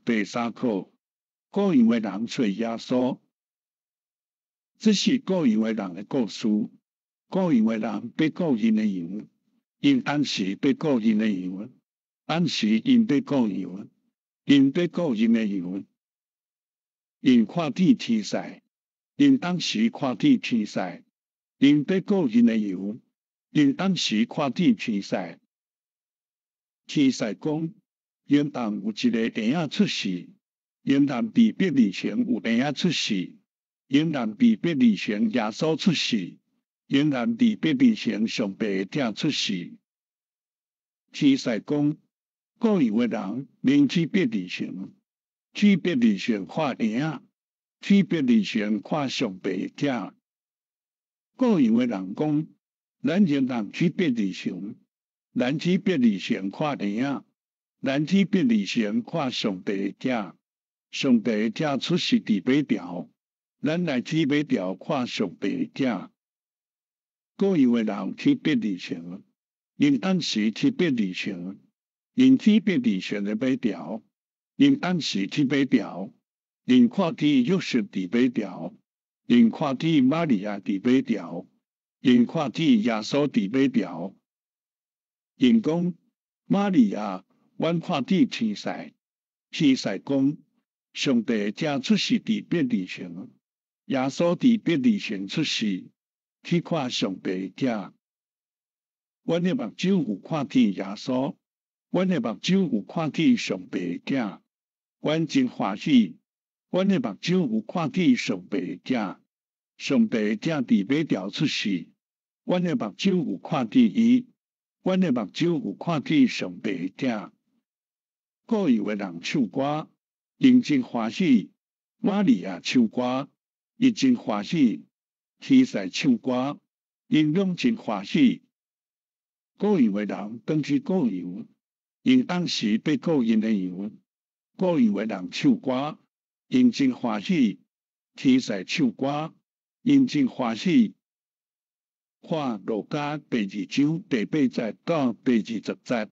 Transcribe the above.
第3课，古样的人找耶稣。这是古样的人的故事。古样的人被古人的羊，因当时被古人的羊，当时因被古羊，因被古人的羊，因看见天使，因当时看见天使，因被古人的羊，因当时看见天使。天使讲，应当有一个婴仔出世，应当被别离前有婴仔出世，应当被别离前耶稣出世，应当被别离前上帝的子出世。天使讲，古样的人能去别离前，去别离前看婴仔，去别离前看上帝的子。古样的人讲，咱应当去别离前，咱去别离前看婴仔，咱去别离前看上帝的子。上帝的子出世伫马条，咱来去马条看上帝的子。古样的人去别离前，因当时去别离前，因去别离前的马条，因当时去马条，因看见约瑟伫马条，因看见玛利亚伫马条，因看见耶稣伫马条。因讲，玛利亚，阮看见天使，天使讲，上帝的子出世伫别离前，耶稣伫别离前出世，去看上帝的子。阮的目睭有看见耶稣，阮的目睭有看见上帝的子，阮真欢喜。阮的目睭有看见上帝的子，上帝的子伫马条出世，阮的目睭有看见伊，阮的目睭有看见上帝的子。古样的人唱歌，因真欢喜。玛利亚唱歌，伊真欢喜。天使唱歌，因拢真欢喜。古样的人返去故样，因当时被古人的羊。古样的人唱歌，因真欢喜。天使唱歌，因真欢喜。看路加第2章第8节到第20节。